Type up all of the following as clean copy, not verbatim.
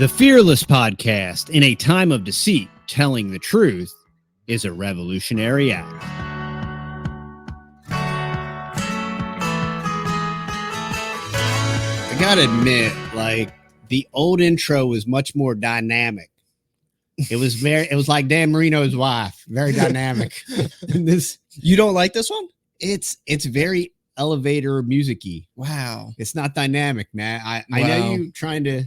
The Fearless Podcast, in a time of deceit, telling the truth is a revolutionary act. I gotta admit, like, the old intro was much more dynamic. It was like Dan Marino's wife, very dynamic. And this, you don't like this one? It's very elevator music-y. Wow. It's not dynamic, man. I know you trying to.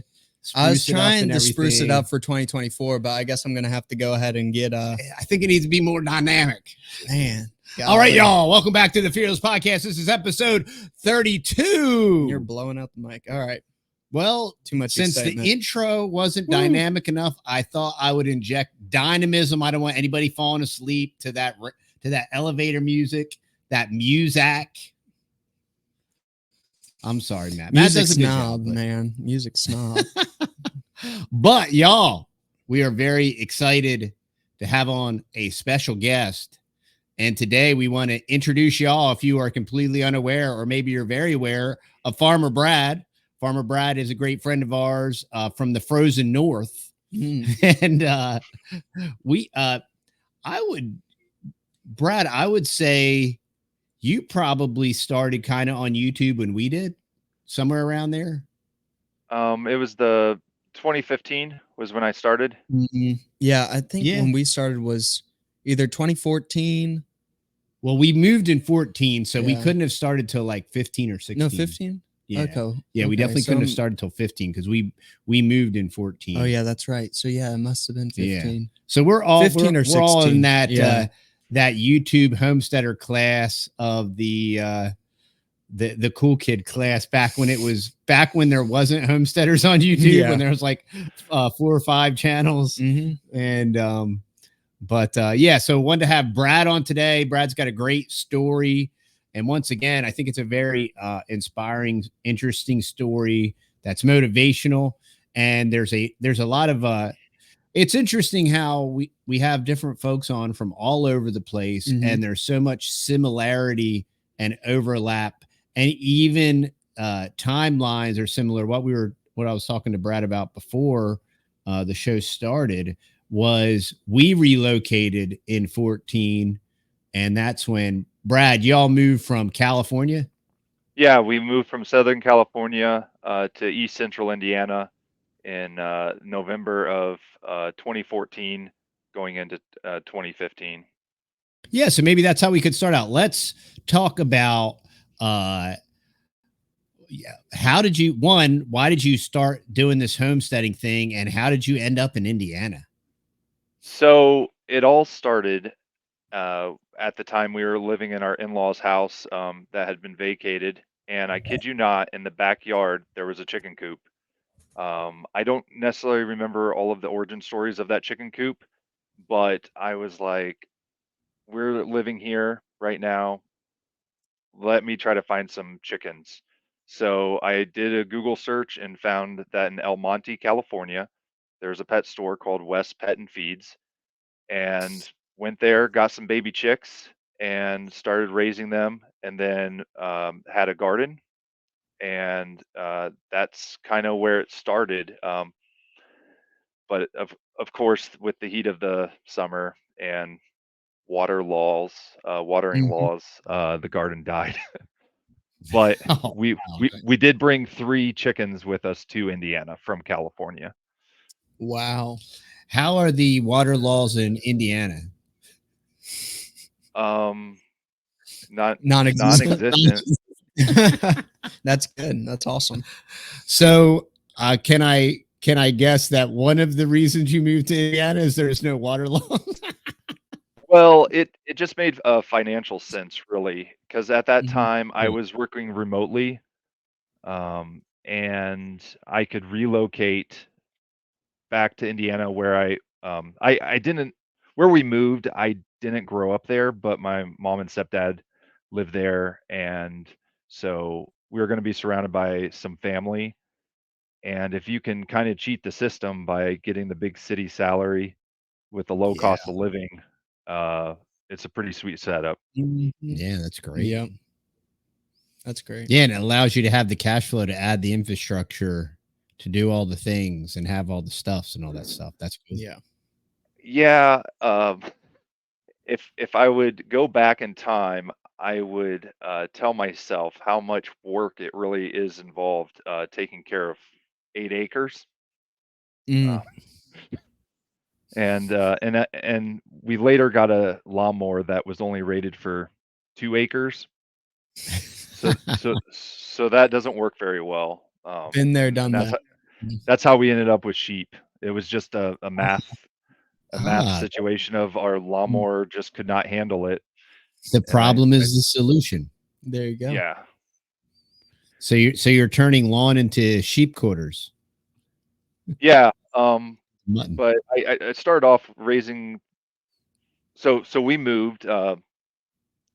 I was trying to spruce it up for 2024, but I guess I'm going to have to go ahead and get I think it needs to be more dynamic. Man. All right, y'all. Welcome back to the Fearless Podcast. This is episode 32. You're blowing out the mic. All right. Well, too much since excitement. The intro wasn't dynamic enough, I thought I would inject dynamism. I don't want anybody falling asleep to that elevator music, that muzak. I'm sorry, Matt. Music snob, man. Music snob. But y'all, we are very excited to have on a special guest. And today we want to introduce y'all, if you are completely unaware, or maybe you're very aware, of Farmer Brad. Farmer Brad is a great friend of ours from the frozen north. And I would say you probably started kind of on YouTube when we did, somewhere around there. It was the 2015 was when I started. Yeah, I think when we started was either 2014. Well, we moved in 14, so we couldn't have started till like 15 or 16. No, 15? Yeah. Okay. Yeah, we definitely couldn't have started till 15 because we moved in 14. Oh, yeah, that's right. So, yeah, it must have been 15. Yeah. So we're all 15 or 16. We're all in that that YouTube homesteader class of the cool kid class back when there wasn't homesteaders on YouTube, when there was like 4 or 5 channels. And so wanted to have Brad on today. Brad's got a great story. And once again, I think it's a very inspiring, interesting story that's motivational. And there's a lot of it's interesting how we have different folks on from all over the place, and there's so much similarity and overlap, and even timelines are similar. What I was talking to Brad about before the show started was we relocated in 14, and that's when Brad, y'all moved from California. Yeah, we moved from Southern California to East Central Indiana in November of 2014, going into 2015. Yeah, so maybe that's how we could start out. Let's talk about why did you start doing this homesteading thing, and how did you end up in Indiana? So it all started at the time we were living in our in-laws' house that had been vacated, and I kid you not, in the backyard there was a chicken coop. I don't necessarily remember all of the origin stories of that chicken coop, but I was like, we're living here right now. Let me try to find some chickens. So I did a Google search and found that in El Monte, California, there's a pet store called West Pet and Feeds, and went there, got some baby chicks and started raising them, and then had a garden. And that's kind of where it started. But of course, with the heat of the summer and watering laws, the garden died. But we did bring 3 chickens with us to Indiana from California. Wow. How are the water laws in Indiana? Non-existent. That's good. That's awesome. So can I guess that one of the reasons you moved to Indiana is there's no water laws? Well, it just made financial sense, really, because at that time I was working remotely, and I could relocate back to Indiana where where we moved. I didn't grow up there, but my mom and stepdad lived there, and so we were going to be surrounded by some family. And if you can kind of cheat the system by getting the big city salary with the low cost of living, it's a pretty sweet setup. Yeah, that's great. Yeah, that's great. Yeah, and it allows you to have the cash flow to add the infrastructure to do all the things and have all the stuffs and all that stuff. That's good. Yeah. Yeah. If I would go back in time, I would tell myself how much work it really is involved taking care of 8 acres. Mm. And we later got a lawnmower that was only rated for 2 acres. So that doesn't work very well. Been there, And done that. that's how we ended up with sheep. It was just a math Ah, situation of our lawnmower just could not handle it. the problem is the solution. There you go. Yeah. So you're turning lawn into sheep quarters. Yeah. Mutton. But I started off raising. So we moved.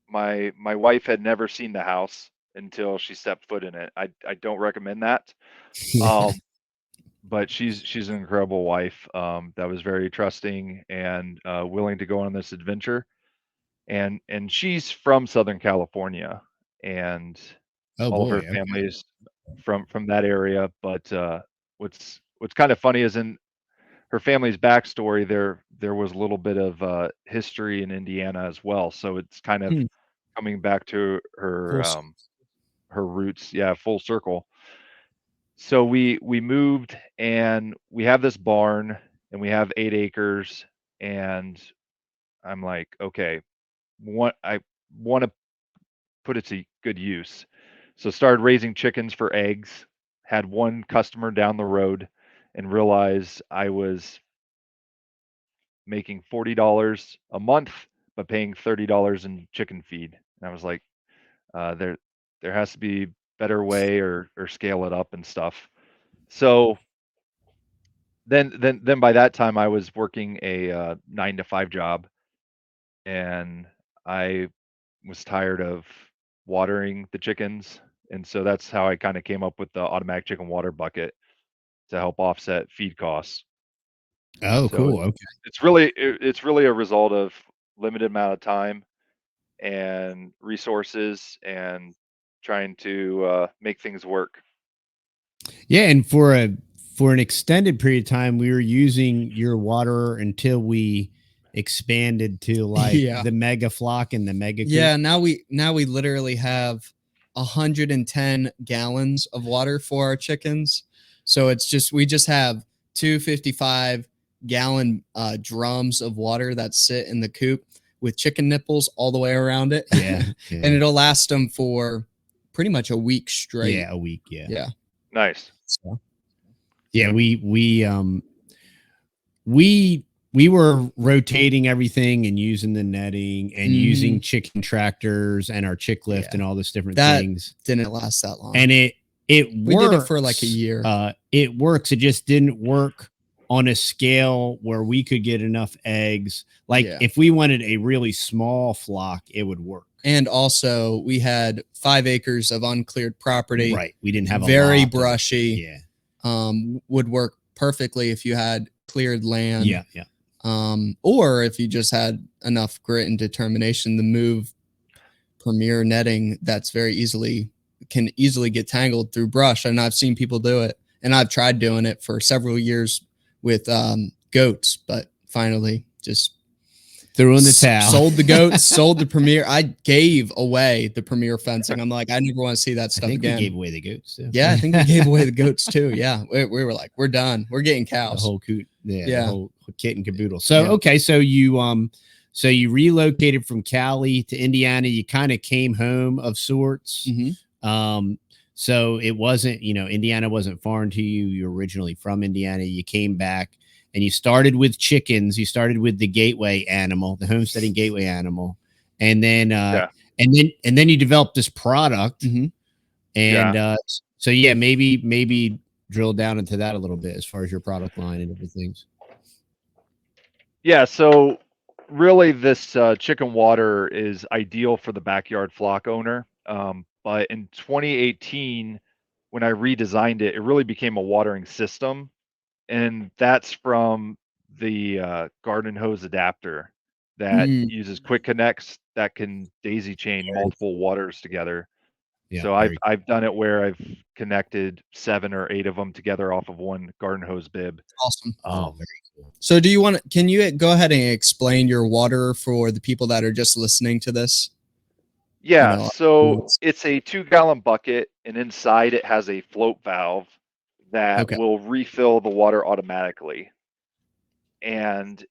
My wife had never seen the house until she stepped foot in it. I don't recommend that. But she's an incredible wife that was very trusting and willing to go on this adventure. And she's from Southern California, and Oh all of boy. her family is from that area. But what's kind of funny is in her family's backstory, there was a little bit of history in Indiana as well. So it's kind of coming back to her her roots. Yeah, full circle. So we moved, and we have this barn, and we have 8 acres, and I'm like, okay, I want to put it to good use. So started raising chickens for eggs, had one customer down the road, and realized I was making $40 a month, but paying $30 in chicken feed. And I was like, there has to be better way or scale it up and stuff. So then by that time I was working a 9 to 5 job, and I was tired of watering the chickens. And so that's how I kind of came up with the automatic chicken water bucket to help offset feed costs. Oh, So cool. Okay. it's really a result of limited amount of time and resources and trying to make things work. Yeah, and for an extended period of time, we were using your water until we expanded to like the mega flock and the mega coop. Yeah, now we literally have 110 gallons of water for our chickens. So it's just we just have 255-gallon drums of water that sit in the coop with chicken nipples all the way around it. Yeah. And it'll last them for pretty much a week straight. Yeah, a week. Yeah. Yeah. Nice. So. Yeah, we were rotating everything and using the netting and using chicken tractors and our chick lift and all this different things. Didn't last that long. And we did it for like a year. It works. It just didn't work on a scale where we could get enough eggs. Like if we wanted a really small flock, it would work. And also we had 5 acres of uncleared property. Right. We didn't have very brushy. Yeah. Would work perfectly if you had cleared land. Yeah. Yeah. Or if you just had enough grit and determination to move premier netting that's can easily get tangled through brush. And I've seen people do it, and I've tried doing it for several years with goats, but finally just threw in the towel. Sold the goats, sold the premier. I gave away the premier fencing. I'm like, I never want to see that stuff again. We gave away the goats too. Yeah, I think we gave away the goats too. Yeah, we were like, we're done. We're getting cows. The whole coot. Yeah. The whole kit and caboodle. So okay, so you relocated from Cali to Indiana. You kind of came home of sorts. So it wasn't, Indiana wasn't foreign to you. You're originally from Indiana. You came back. And you started with chickens. You started with the gateway animal, the homesteading gateway animal, and then and then you developed this product. And so maybe drill down into that a little bit as far as your product line and different things. Yeah. So really, this chicken water is ideal for the backyard flock owner. But in 2018, when I redesigned it, it really became a watering system. And that's from the garden hose adapter that uses quick connects that can daisy chain multiple waters together. Yeah. So I've done it where I've connected 7 or 8 of them together off of one garden hose bib. Awesome. Very cool. So can you go ahead and explain your water for the people that are just listening to this? Yeah, so it's a 2-gallon bucket, and inside it has a float valve that Okay. will refill the water automatically. And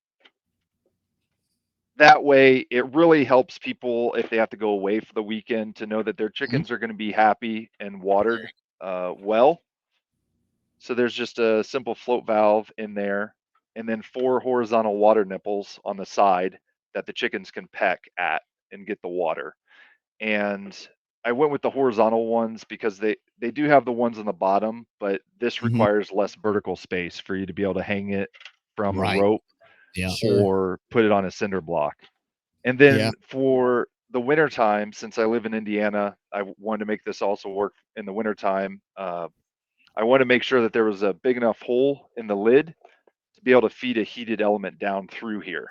that way, it really helps people if they have to go away for the weekend to know that their chickens are going to be happy and watered well. So there's just a simple float valve in there, and then 4 horizontal water nipples on the side that the chickens can peck at and get the water. And I went with the horizontal ones because they do have the ones on the bottom, but this requires less vertical space for you to be able to hang it from a rope or put it on a cinder block. And then for the wintertime, since I live in Indiana, I wanted to make this also work in the wintertime. I wanted to make sure that there was a big enough hole in the lid to be able to feed a heated element down through here.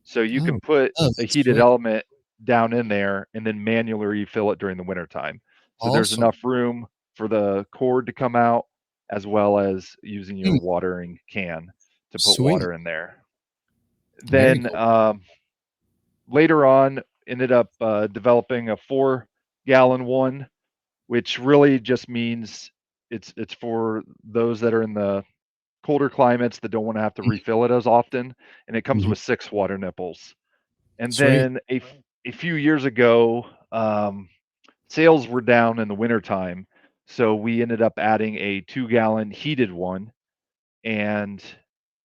So you can put a heated element down in there and then manually refill it during the wintertime. So there's enough room for the cord to come out as well as using your watering can to put water in there. Then later on, ended up developing a 4-gallon one, which really just means it's for those that are in the colder climates that don't want to have to refill it as often, and it comes with 6 water nipples. And then a few years ago, sales were down in the wintertime, so we ended up adding a 2-gallon heated one. And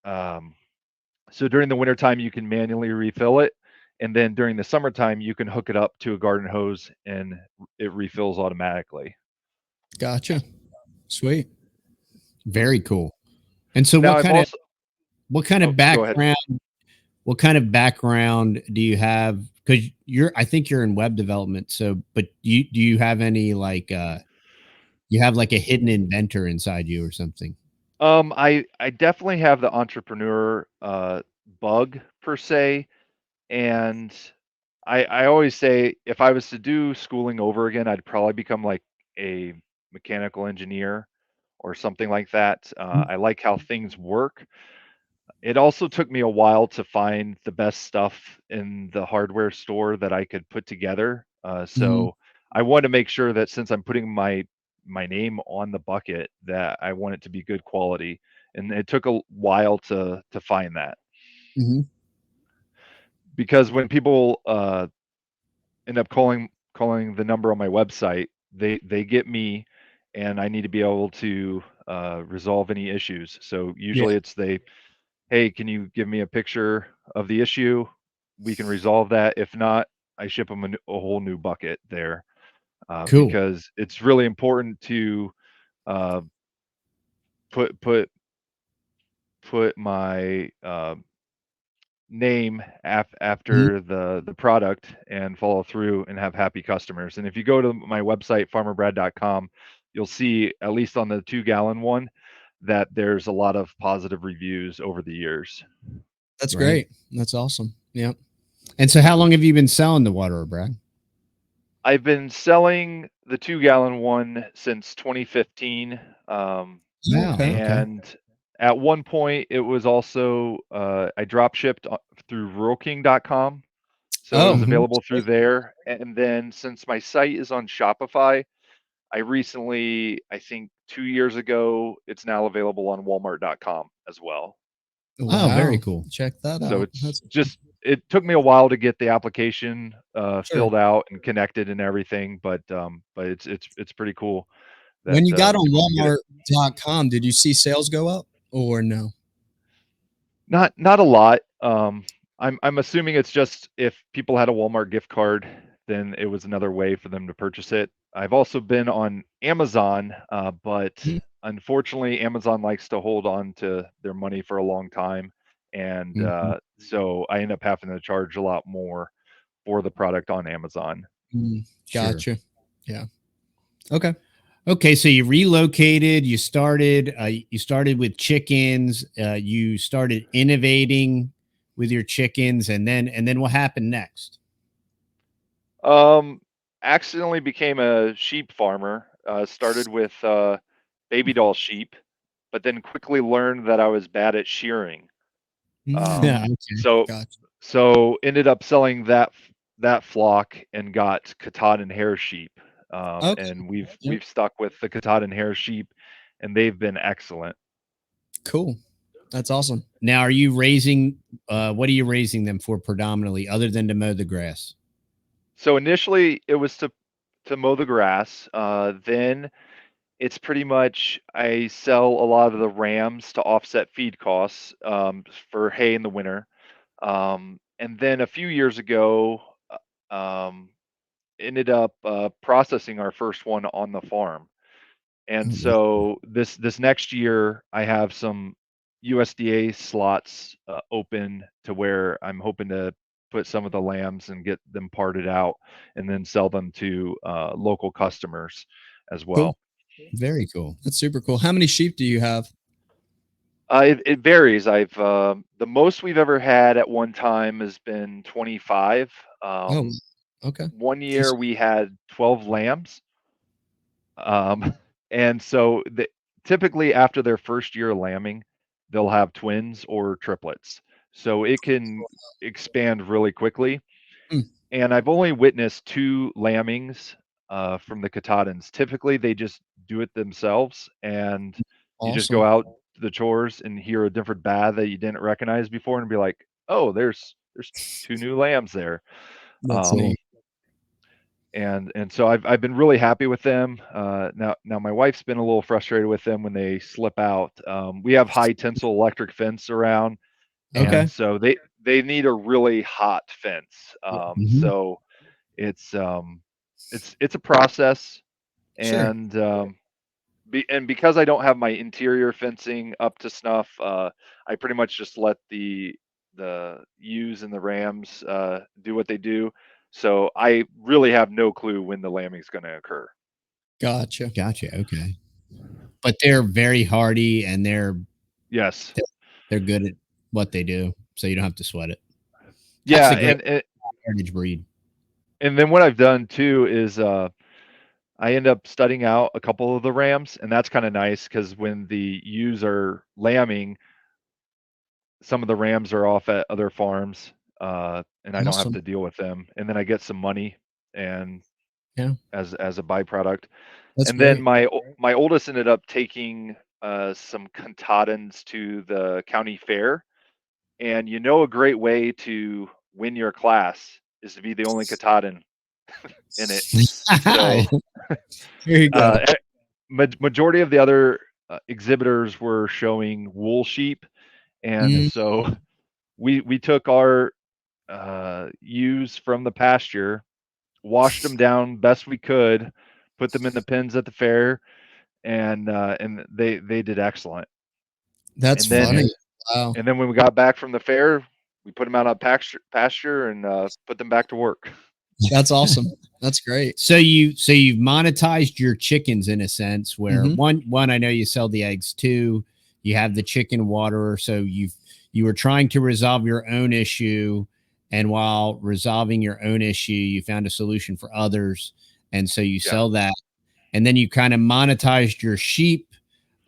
so during the wintertime, you can manually refill it. And then during the summertime, you can hook it up to a garden hose and it refills automatically. Gotcha. Sweet. Very cool. And so Now, what kind of go ahead. what kind of background do you have? Because I think you're in web development. So, but do you have any you have like a hidden inventor inside you or something? I definitely have the entrepreneur bug per se, and I always say if I was to do schooling over again, I'd probably become like a mechanical engineer or something like that. I like how things work. It also took me a while to find the best stuff in the hardware store that I could put together. So I want to make sure that since I'm putting my name on the bucket, that I want it to be good quality. And it took a while to find that. Because when people end up calling the number on my website, they get me, and I need to be able to resolve any issues. So usually it's hey, can you give me a picture of the issue? We can resolve that. If not, I ship them a whole new bucket there. Cool. Because it's really important to put my name after the product and follow through and have happy customers. And if you go to my website, farmerbrad.com, you'll see, at least on the 2-gallon one, that there's a lot of positive reviews over the years. That's great. That's awesome. Yep. And so how long have you been selling the water, Brad? I've been selling the 2-gallon one since 2015. And at one point it was also I drop shipped through ruralking.com. So it was available through there. And then since my site is on Shopify, I recently, I think 2 years ago, it's now available on walmart.com as well. Wow. Oh, very cool. Check that out. So it took me a while to get the application filled out and connected and everything, but it's pretty cool. When you got on Walmart.com, did you see sales go up or no? Not a lot. I'm assuming it's just if people had a Walmart gift card, then it was another way for them to purchase it. I've also been on Amazon, but unfortunately, Amazon likes to hold on to their money for a long time, and so I end up having to charge a lot more for the product on Amazon. Gotcha. Sure. Yeah. Okay. Okay, so you relocated. You started with chickens. You started innovating with your chickens, and then what happened next? accidentally became a sheep farmer. Started with baby doll sheep, but then quickly learned that I was bad at shearing. Yeah, okay. So Gotcha. so ended up selling that flock and got Katahdin hair sheep. Okay. And we've Yeah. we've stuck with the Katahdin hair sheep, and they've been excellent. Cool. That's awesome. Now, are you raising? What are you raising them for predominantly, other than to mow the grass? So initially it was to mow the grass. Then it's pretty much I sell a lot of the rams to offset feed costs for hay in the winter. And then a few years ago, um, ended up processing our first one on the farm. And Oh, wow. so this next year, I have some USDA slots open to where I'm hoping to put some of the lambs and get them parted out, and then sell them to local customers as Cool. well. Very cool. That's super cool. How many sheep do you have? It varies. I've the most we've ever had at one time has been 25. Oh, okay. One year we had 12 lambs. And so typically after their first year of lambing, they'll have twins or triplets. So it can expand really quickly. Hmm. And I've only witnessed 2 lambings from the Katahdins. Typically, they just do it themselves, and you just go Awesome. out to the chores and hear a different baa that you didn't recognize before, and be like, "Oh, there's 2 new lambs there." That's Um, neat. and so I've been really happy with them. Now my wife's been a little frustrated with them when they slip out. We have high tensile electric fence around, Okay. and so they need a really hot fence. Mhm. So it's a process, Sure. and because I don't have my interior fencing up to snuff, I pretty much just let the ewes and the rams do what they do. So I really have no clue when the lambing's going to occur. Gotcha. Gotcha. Okay, but they're very hardy and Yes. they're good at what they do, so you don't have to sweat it. That's Yeah, the great and heritage breed. then what I've done too is I end up studying out a couple of the rams, and that's kind of nice because when the ewes are lambing, some of the rams are off at other farms, and I don't have Awesome. to deal with them, and then I get some money and Yeah. as a byproduct. That's And then great. my oldest ended up taking some Katahdins to the county fair, and a great way to win your class is to be the only Katahdin in it. So Here you go. majority of the other exhibitors were showing wool sheep, and Mm, so we took our ewes from the pasture, washed them down best we could, put them in the pens at the fair, and they did excellent. that's And then Yeah. funny. Wow. and then when we got back from the fair, we put them out on pasture and put them back to work. That's awesome. That's great. So you've monetized your chickens in a sense where Mhm. one I know you sell the eggs, two you have the chicken waterer, so you were trying to resolve your own issue, and while resolving your own issue you found a solution for others, and so you Yeah. sell that, and then you kind of monetized your sheep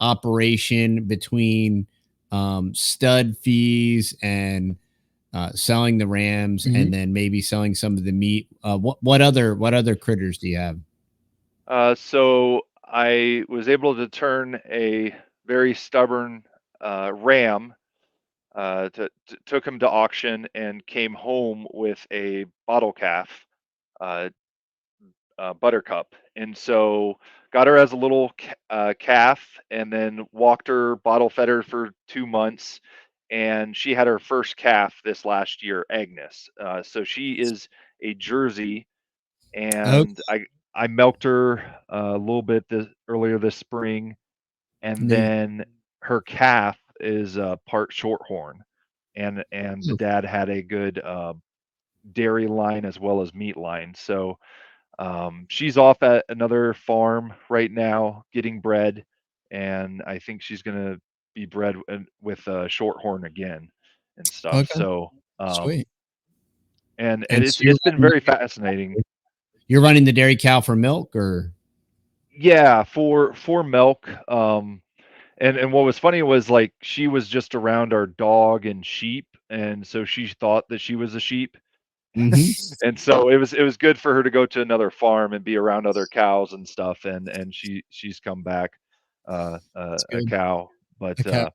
operation between stud fees and selling the rams, Mhm. and then maybe selling some of the meat. What other critters do you have? So I was able to turn a very stubborn ram. Took him to auction and came home with a bottle calf, uh, Buttercup, and so got her as a little calf, and then walked her, bottle fed her for 2 months, and she had her first calf this last year, Agnes. So she is a Jersey, Okay. and I milked her a little bit earlier this spring, and Neat. then her calf is part shorthorn, and the Hmm. dad had a good dairy line as well as meat line. So she's off at another farm right now getting bred, and I think she's gonna be bred with shorthorn again and stuff. Okay. So Sweet. and And it's so you're it's been letting very fascinating. You're running the dairy cow for milk, or? Yeah, for milk. And what was funny was like she was just around our dog and sheep, and so she thought that she was a sheep. Mm-hmm. And so it was good for her to go to another farm and be around other cows and stuff, and she's come back That's a good. cow. But Okay.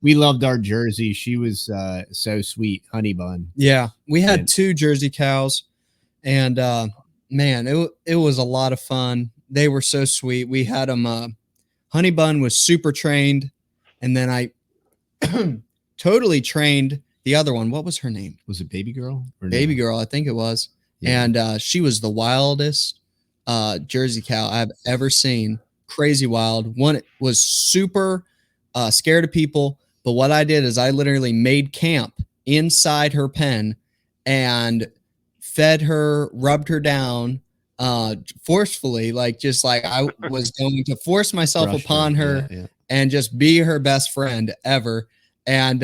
We loved our Jersey. She was so sweet, honey bun. Yeah, we had And 2 Jersey cows, and man, it was a lot of fun. They were so sweet. We had them. Honey bun was super trained, and then I totally trained the other one. What was her name? was it Baby Girl? Or Baby no? Girl, I think it was. Yeah. And she was the wildest Jersey cow I've ever seen. Crazy wild. One was super scared of people. But what I did is I literally made camp inside her pen and fed her, rubbed her down forcefully, just like I was going to force myself Brushed upon her Yeah. and just be her best friend ever. And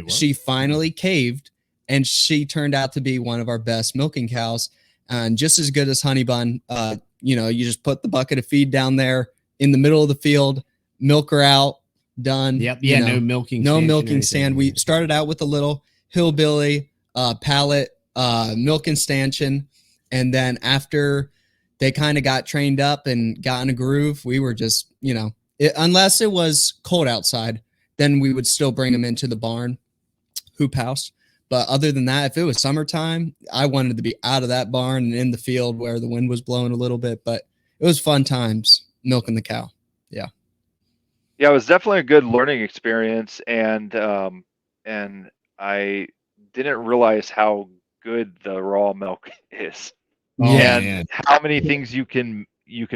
she finally caved, and she turned out to be one of our best milking cows, and just as good as Honey Bun. You just put the bucket of feed down there in the middle of the field, milk her out, done. Yep. Yeah. No milking. No stanchion or milking anything. stand. We started out with a little hillbilly pallet milking stanchion, and then after they kind of got trained up and got in a groove, we were just, unless it was cold outside, then we would still bring them into the barn, hoop house. But other than that, if it was summertime, I wanted to be out of that barn and in the field where the wind was blowing a little bit. But it was fun times milking the cow. Yeah. Yeah, it was definitely a good learning experience, and I didn't realize how good the raw milk is, Oh, Yeah. and man. how many things you can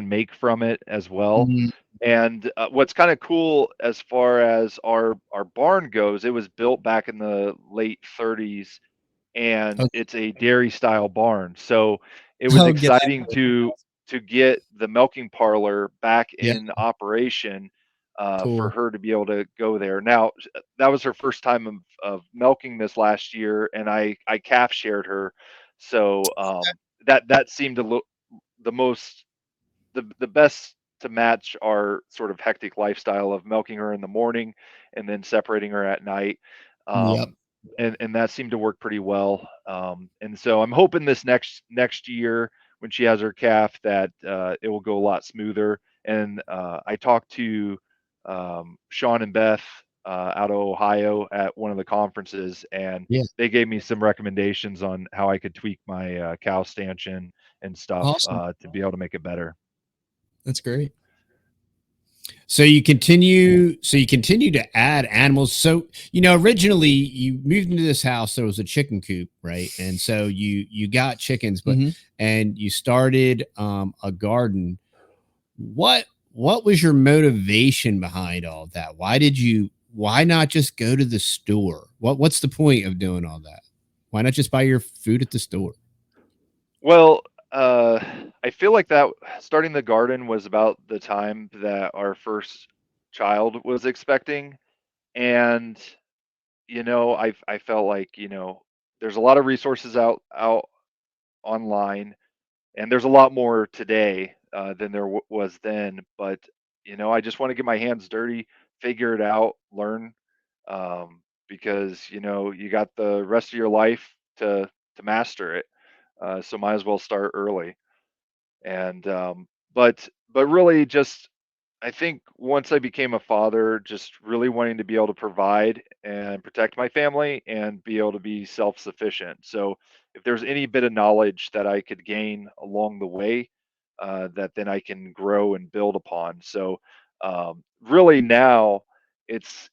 make from it as well. Mhm. And what's kind of cool as far as our barn goes, it was built back in the late 30s, and Okay. it's a dairy style barn. So it was Oh, get out. exciting to get the milking parlor back Yeah. in operation, for Cool. her to be able to go there. Now that was her first time of milking this last year, and I calf shared her, so that seemed to look the most the best to match our sort of hectic lifestyle of milking her in the morning and then separating her at night. Yep. And that seemed to work pretty well. And so I'm hoping this next year when she has her calf that it will go a lot smoother. And I talked to Sean and Beth out of Ohio at one of the conferences, and Yeah. they gave me some recommendations on how I could tweak my cow stanchion and stuff Awesome. to be able to make it better. That's great. So you continue to add animals. So, originally you moved into this house, there was a chicken coop, right? And so you got chickens, but and you started a garden. What was your motivation behind all of that? Why not just go to the store? What's the point of doing all that? Why not just buy your food at the store? Well, I feel like that starting the garden was about the time that our first child was expecting, and I felt like there's a lot of resources out online, and there's a lot more today than there was then. But I just want to get my hands dirty, figure it out, learn, because you got the rest of your life to master it. So might as well start early. And but really just I think once I became a father, just really wanting to be able to provide and protect my family and be able to be self-sufficient. So if there's any bit of knowledge that I could gain along the way, that then I can grow and build upon. So really now it's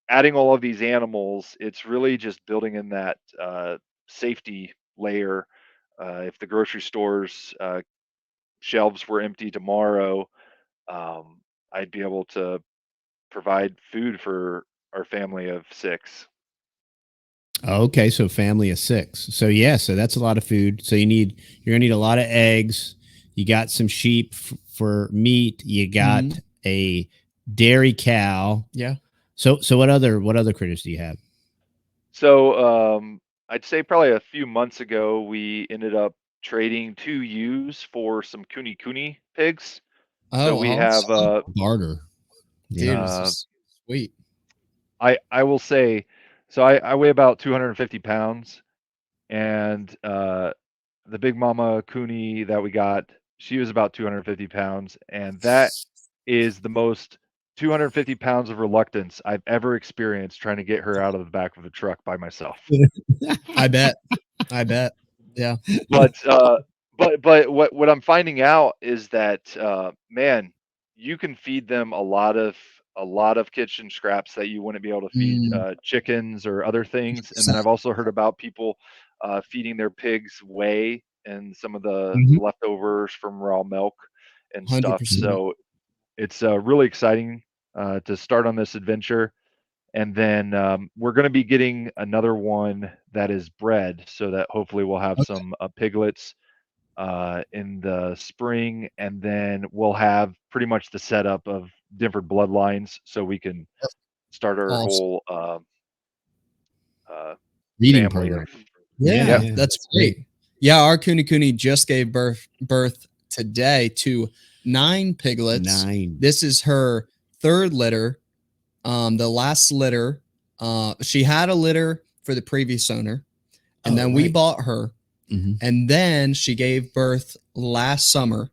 adding all of these animals. It's really just building in that safety layer. If the grocery stores shelves were empty tomorrow, I'd be able to provide food for our family of 6. Okay, so family of 6. So yeah, so that's a lot of food. So you're gonna need a lot of eggs. You got some sheep for meat. You got a dairy cow. Yeah. So what other critters do you have? So I'd say probably a few months ago, we ended up trading 2 ewes for some Kuni pigs. So Oh, we have, awesome. Barter. Dude, Yeah. this uh, is sweet. I will say, so I weigh about 250 pounds, and the big mama Kuni that we got, she was about 250 pounds, and that is the most 250 pounds of reluctance I've ever experienced trying to get her out of the back of a truck by myself. I bet. Yeah. But what I'm finding out is that man, you can feed them a lot of kitchen scraps that you wouldn't be able to feed Mm, chickens or other things. And then I've also heard about people feeding their pigs whey and some of the Mhm. leftovers from raw milk and stuff. 100%. So it's really exciting to start on this adventure. And then we're going to be getting another one that is bred, so that hopefully we'll have Okay. some piglets in the spring, and then we'll have pretty much the setup of different bloodlines, so we can start our Awesome. whole uh, Reading family program. of. Yeah, Yep. that's great. Yeah, our Kuni just gave birth today to 9 piglets. 9. This is her 3rd litter. The last litter, she had a litter for the previous owner, and then we bought her, and then she gave birth last summer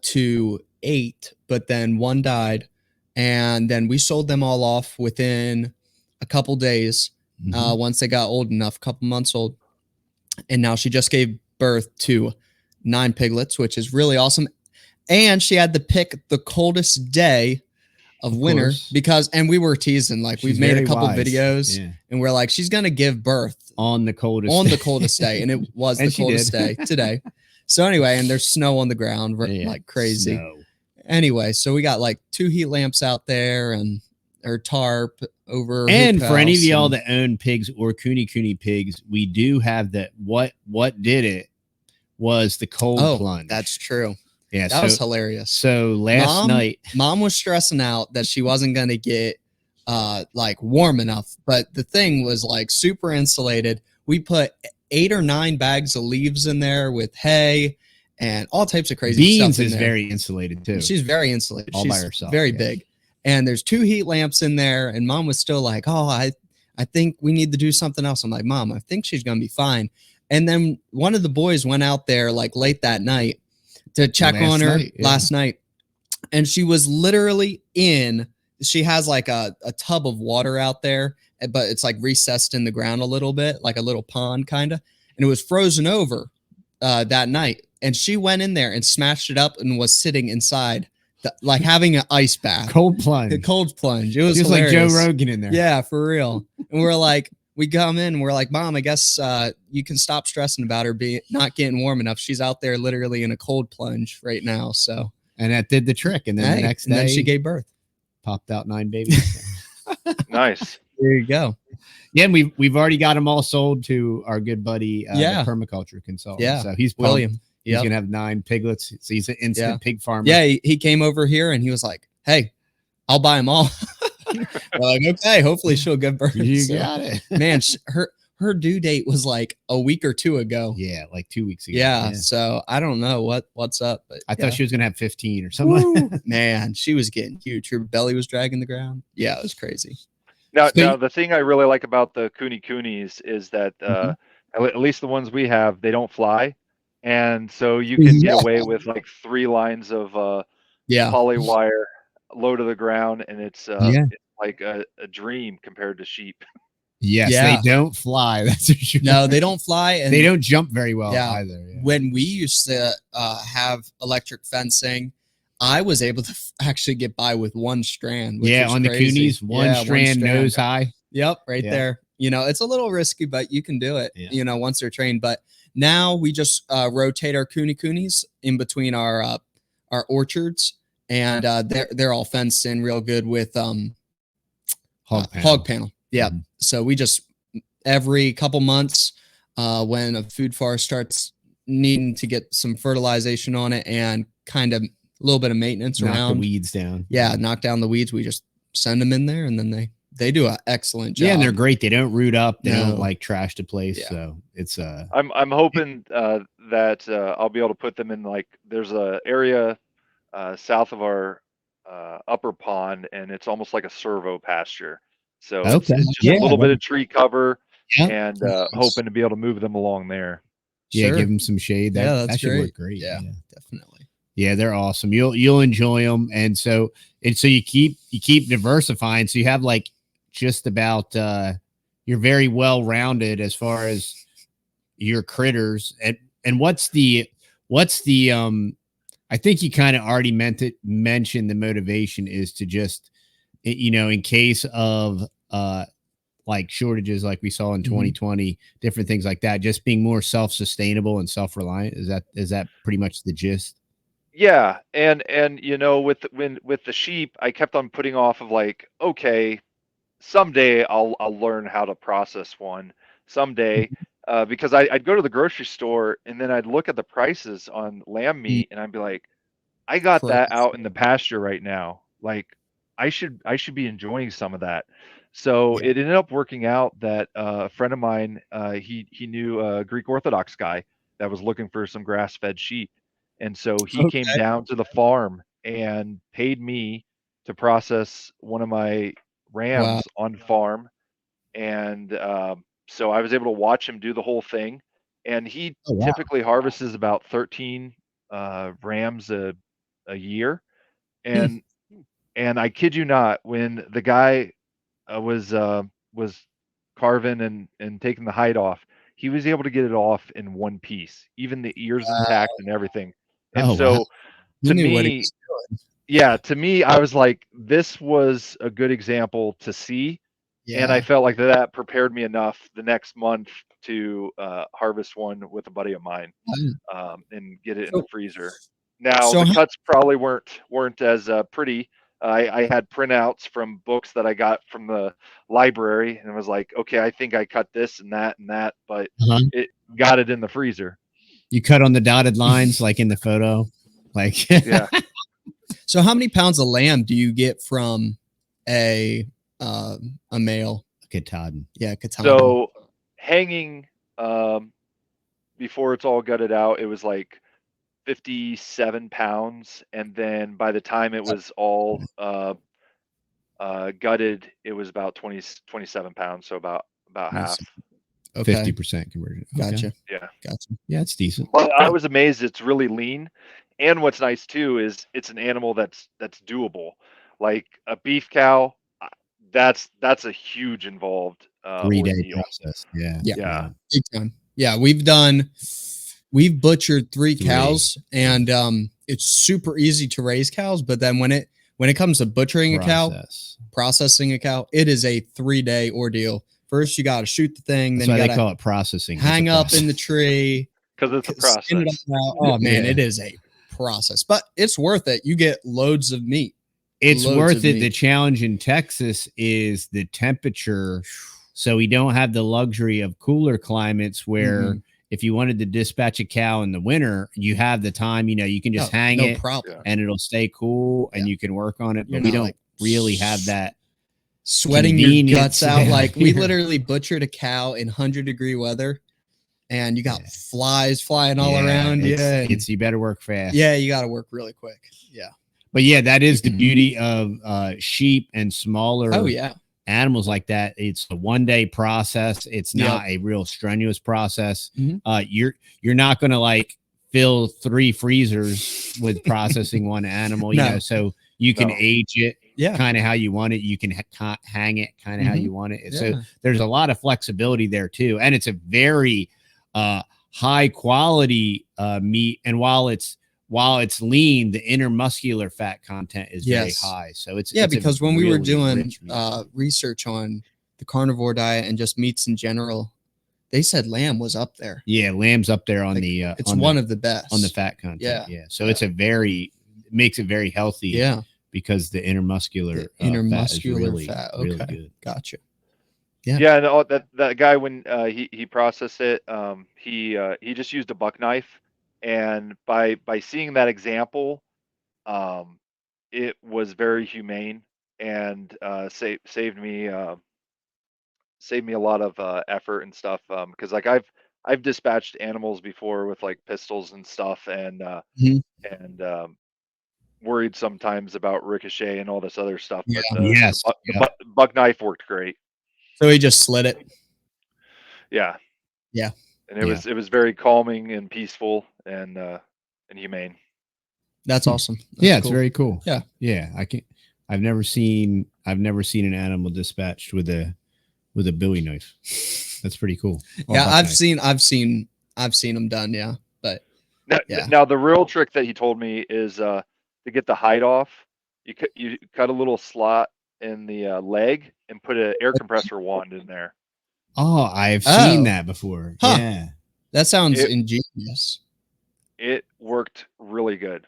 to 8, but then 1 died, and then we sold them all off within a couple days. Once they got old enough, a couple months old, and now she just gave birth to 9 piglets, which is really awesome. And she had to pick the coldest day of winter course. because, and we were teasing, like, we've She's made a very couple wise. videos, Yeah. and we're like, she's gonna give birth On the coldest day, and it was And the she coldest did. day today. So anyway, and there's snow on the ground, Yeah, like crazy. snow. Anyway, so we got like 2 heat lamps out there and our tarp over. And Hoop for any of house y'all and- that own pigs or Kuni pigs, we do have that. What did it was the cold plunge. That's true. Yeah, That was hilarious. So last night, Mom was stressing out that she wasn't going to get like warm enough, but the thing was like super insulated. We put 8 or 9 bags of leaves in there with hay and all types of crazy Beans stuff in is there. very insulated too. She's very insulated. All She's by herself, very yeah. big. And there's 2 heat lamps in there, and Mom was still like, oh, I think we need to do something else. I'm like, Mom, I think she's going to be fine. And then one of the boys went out there like late that night to check on her last night. And she was literally she has like a tub of water out there, but it's like recessed in the ground a little bit, like a little pond kind of. And it was frozen over that night. And she went in there and smashed it up and was sitting inside, like having an ice bath. Cold plunge. A cold plunge. It was just hilarious. like Joe Rogan in there. Yeah, for real. And we're like, we come in and we're like, Mom, I guess you can stop stressing about her not getting warm enough. She's out there literally in a cold plunge right now. So, and that did the trick. And then the next day, then she gave birth. Popped out 9 babies. Nice. There you go. Yeah, and we've already got them all sold to our good buddy, the permaculture consultant. Yeah, so he's pumped. William. He's gonna have 9 piglets. So he's an instant pig farmer. Yeah, he came over here and he was like, "Hey, I'll buy them all." We're like, okay, hopefully she'll give birth. You got it, man. Her due date was like a week or 2 ago. Yeah, like 2 weeks ago. Yeah, so I don't know what's up, but I thought she was gonna have 15 or something. Man, she was getting huge. Her belly was dragging the ground. Yeah, it was crazy. Now the thing I really like about the Kunis is that at least the ones we have, they don't fly, and so you can get away with like 3 lines of poly wire low to the ground, and it's like a dream compared to sheep. Yes, they don't fly. That's for sure. No, they don't fly, and they don't jump very well either. Yeah. When we used to have electric fencing, I was able to actually get by with 1 strand. Which was on crazy. the Kunis, one strand nose high. Yep, right there. You know, it's a little risky, but you can do it. Yeah. You know, once they're trained. But now we just rotate our Kunis in between our orchards, and they're all fenced in real good with hog panel. Yeah. Mm-hmm. So we just every couple months when a food forest starts needing to get some fertilization on it and kind of a little bit of maintenance knock around the weeds down. Yeah, knock down the weeds. We just send them in there and then they They do an excellent job. Yeah, and they're great. They don't root up. They don't No. like trash the place. Yeah. So it's I'm hoping that I'll be able to put them in, like, there's a area south of our upper pond, and it's almost like a servo pasture. So it's okay. just Yeah, a little bit of tree cover, yeah, and Nice. hoping to be able to move them along there. yeah. Sure. Give them some shade. That, Yeah, that's that should great. work great. Yeah, definitely. Yeah, they're awesome. You'll enjoy them, and so you keep diversifying. So you have like just about you're very well rounded as far as your critters. And what's the I think you kind of already mentioned the motivation is to just, in case of like shortages like we saw in 2020, different things like that, just being more self-sustainable and self-reliant. Is that pretty much the gist? Yeah, and with the sheep, I kept on putting off of, like, okay, someday I'll learn how to process one someday, because I'd go to the grocery store and then I'd look at the prices on lamb meat and I'd be like, I got that out in the pasture right now. Like, I should be enjoying some of that. So Yeah. it ended up working out that a friend of mine, he knew a Greek Orthodox guy that was looking for some grass-fed sheep, and so he came Okay. down to the farm and paid me to process one of my Wow. rams on farm, and so I was able to watch him do the whole thing. And he Oh wow. typically harvests about 13 rams a year, Hmm. and I kid you not, when the guy was carving and taking the hide off, he was able to get it off in one piece, even the ears intact and everything. And Oh wow. so He to knew what he me, was doing. yeah, to me, I was like, this was a good example to see, and I Yeah. felt like that prepared me enough the next month to harvest one with a buddy of mine, Wow. and get it in the So, freezer. Now so the how, cuts probably weren't as pretty. I had printouts from books that I got from the library, and was like, okay, I think I cut this and that, but Uh-huh. it got it in the freezer. You cut on the dotted lines like in the photo, like Yeah. so how many pounds of lamb do you get from a male? Katahdin. Yeah, Katahdin. So hanging, um, before it's all gutted out, it was like 57 pounds, and then by the time it was all gutted, it was about 27 pounds, so about half. Okay. 50% conversion. Okay. Gotcha. Yeah. Gotcha. Yeah, it's decent. But I was amazed it's really lean. And what's nice too is it's an animal that's doable. Like a beef cow, that's a huge involved 3-day ordeal. process. Yeah. Yeah. Yeah. Big time. Yeah, we've butchered three cows, and it's super easy to raise cows, but then when it comes to butchering a cow, processing a cow, it is a 3-day ordeal. First, you got to shoot the thing, That's then why you they got call it processing. to hang up in the tree. Because it's a skin it process. all out. Oh man, Yeah. it is a process, but it's worth it. You get loads of meat. It's Loads worth of it. meat. The challenge in Texas is the temperature. So we don't have the luxury of cooler climates where if you wanted to dispatch a cow in the winter, you have the time, you can just hang it problem. and it'll stay cool and you can work on it. But You're we not, don't like, really have that sweating your guts convenience. out. Yeah. Like we literally butchered a cow in 100-degree weather, and you got flies flying all around you. It's you better work fast. Yeah, you got to work really quick. Yeah. But yeah, that is the beauty of sheep and smaller animals like that. It's a 1-day process. It's not a real strenuous process. You're not going to like fill 3 freezers with processing one animal, so you can age it kind of how you want it. You can hang it kind of how you want it. So there's a lot of flexibility there too. And it's a very high quality meat. And while it's lean, the intermuscular fat content is very high. So it's because when we were doing rich research on the carnivore diet and just meats in general, they said lamb was up there. Yeah, lamb's up there on the it's one of the best on the fat content. Yeah. So it's it makes it very healthy. Yeah. Because the intermuscular fat is really good. Gotcha. Yeah, and that guy, when he processed it, he just used a buck knife, and by seeing that example, it was very humane. and saved me a lot of effort and stuff. Because like I've dispatched animals before with like pistols and stuff, Mhm. and worried sometimes about ricochet and all this other stuff. Yeah. But Yes. Yep. buck knife worked great. So he just slid it. Yeah, Yeah. and Yeah. it was very calming and peaceful and humane. That's awesome. That's Yeah, it's cool. very cool. Yeah. Yeah. I've never seen an animal dispatched with a Bowie knife. That's pretty cool. Or Yeah, buck I've knife. seen them done. Yeah, but yeah. Now the real trick that he told me is to get the hide off. You cut a little slot in the leg and put an air compressor wand in there. Oh, I've seen Oh. that before. Huh. Yeah. That sounds It- ingenious. It worked really good.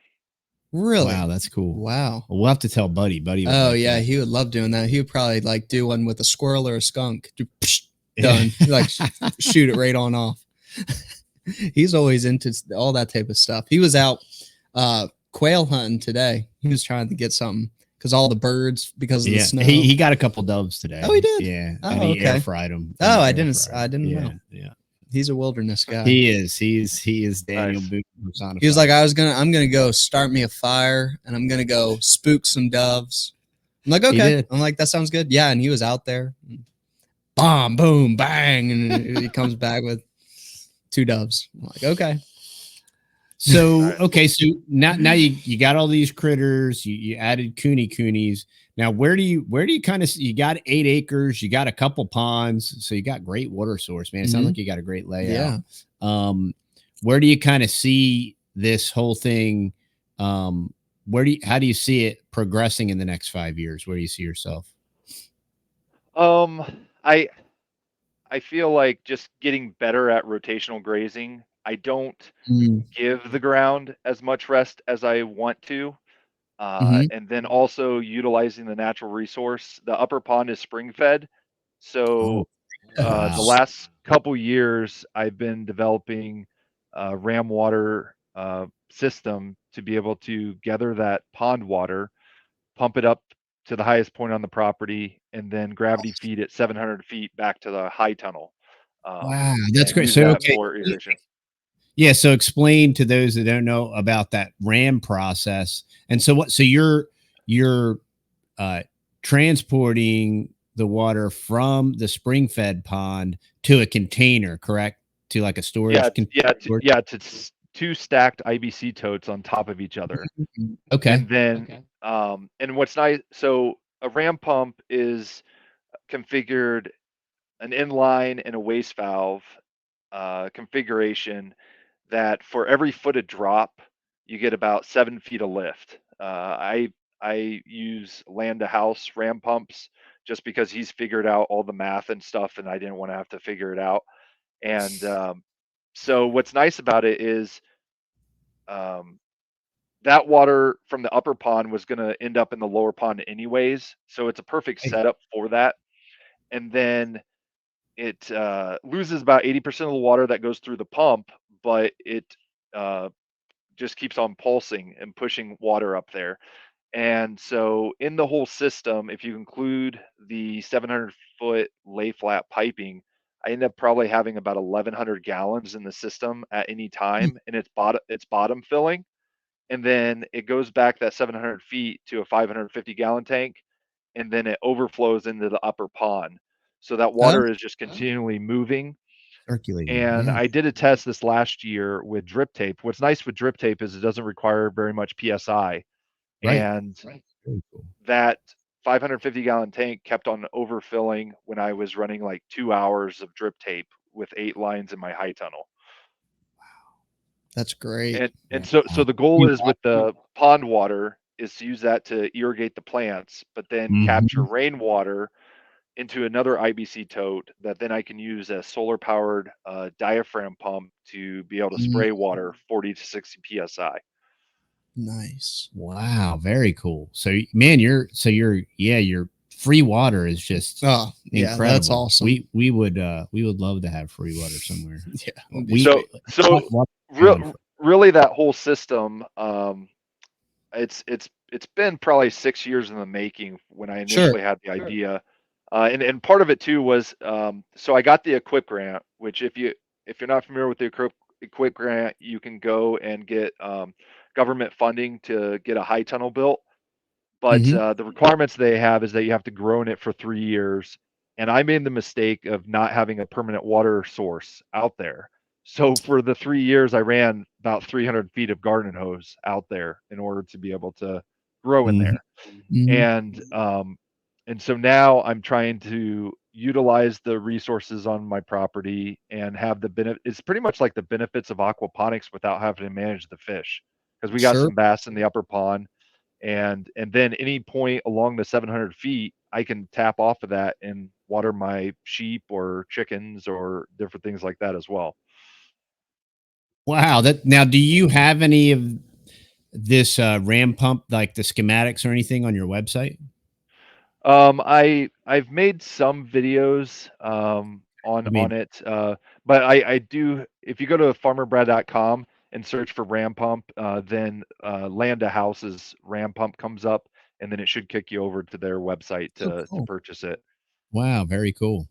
Really? Wow, that's cool. Wow. Well, we'll have to tell Buddy. Buddy would Oh like yeah, that. he would love doing that. He would probably like do one with a squirrel or a skunk. Do, psh, Yeah. done. Like shoot it right on off. He's always into all that type of stuff. He was out quail hunting today. He was trying to get something because all the birds because of the snow. He got a couple doves today. Oh, he did? Yeah. Oh, and he okay. air fried them. Oh, I didn't Yeah. know. Yeah. He's a wilderness guy. He is. He is Daniel Nice. Boone personified. He was like, I'm gonna go start me a fire and I'm gonna go spook some doves. I'm like, okay. did. I'm like, that sounds good. Yeah, and he was out there. Bomb, boom, bang, and he comes back with 2 doves. I'm like, okay. So Right. okay, so now you got all these critters. You added coonies. Now where do you kind of you got 8 acres? You got a couple ponds, so you got great water source, man. It sounds Mhm. like you got a great layout. Yeah. Where do you kind of see this whole thing? How do you see it progressing in the next 5 years? Where do you see yourself? I feel like just getting better at rotational grazing. I don't Mm. give the ground as much rest as I want to. Mhm. And then also utilizing the natural resource. The upper pond is spring fed. So wow. the last couple years, I've been developing a ram water system to be able to gather that pond water, pump it up to the highest point on the property, and then gravity feed it 700 feet back to the high tunnel. Wow, that's and great. use So that okay, for irrigation. yeah. So explain to those that don't know about that RAM process. And so what? So you're transporting the water from the spring fed pond to a container, correct? To like a storage Yeah, container. to 2 stacked IBC totes on top of each other. Okay. And then, and what's nice, so a ram pump is configured an inline and a waste valve configuration that for every foot of drop, you get about 7 feet of lift. I use land to house ram pumps just because he's figured out all the math and stuff, and I didn't want to have to figure it out. And so what's nice about it is that water from the upper pond was going to end up in the lower pond anyways, so it's a perfect setup for that. And then it loses about 80% of the water that goes through the pump, but it just keeps on pulsing and pushing water up there. And so in the whole system, if you include the 700-foot lay flat piping, I end up probably having about 1,100 gallons in the system at any time, and it's bottom filling. And then it goes back that 700 feet to a 550 gallon tank, and then it overflows into the upper pond. So that water is just continually moving. Circulating. And Yeah. I did a test this last year with drip tape. What's nice with drip tape is it doesn't require very much PSI. Right. And Very cool. that 550 gallon tank kept on overfilling when I was running like 2 hours of drip tape with 8 lines in my high tunnel. That's great. And so the goal is with the pond water is to use that to irrigate the plants, but then capture rainwater into another IBC tote that then I can use a solar powered diaphragm pump to be able to spray water 40 to 60 psi. Nice. Wow, very cool. So man, your free water is just Oh, yeah, incredible. that's awesome. We would love to have free water somewhere. Yeah. So really that whole system It's been probably 6 years in the making when I Sure. initially had the idea, and part of it too was so I got the Equip grant, which if you're not familiar with the Equip grant, you can go and get government funding to get a high tunnel built. But Mhm. the requirements they have is that you have to grow in it for 3 years. And I made the mistake of not having a permanent water source out there. So for the 3 years, I ran about 300 feet of garden hose out there in order to be able to grow in Mhm. there. Mhm. And so now I'm trying to utilize the resources on my property and have the benefit. It's pretty much like the benefits of aquaponics without having to manage the fish, because we got Sure. some bass in the upper pond, and then any point along the 700 feet I can tap off of that and water my sheep or chickens or different things like that as well. Wow. That now, do you have any of this ram pump, like the schematics or anything on your website? I've made some videos I on mean, it, but I do. If you go to farmerbrad.com and search for ram pump, then Land to House's ram pump comes up, and then it should kick you over to their website Oh, to cool. purchase it. wow, very cool.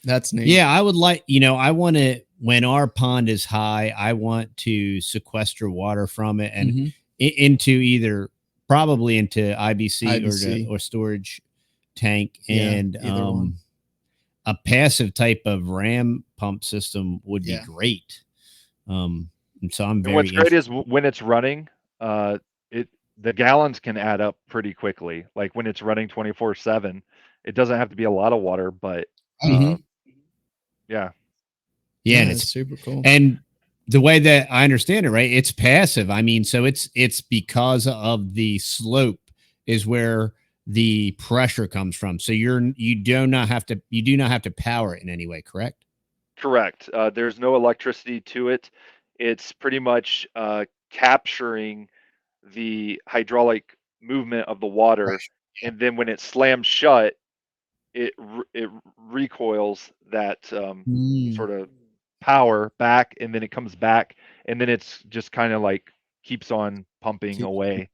That's neat. Yeah, I would like, I want to, when our pond is high, I want to sequester water from it and Mhm. into either probably into IBC IBC. or storage tank, Yeah, and either one. a passive type of ram pump system would be Yeah. great. And so I'm And very what's great interested. is when it's running, it the gallons can add up pretty quickly. Like when it's running 24/7, it doesn't have to be a lot of water, but Mhm. yeah, Yeah, and Yeah, it's super cool. and the way that I understand it, right? It's passive. I mean, so it's because of the slope is where the pressure comes from. So you do not have to power it in any way, correct? correct. There's no electricity to it. It's pretty much capturing the hydraulic movement of the water, Fresh. and then when it slams shut, it recoils that Mm. sort of power back, and then it comes back, and then it's just kind of like keeps on pumping Keep away.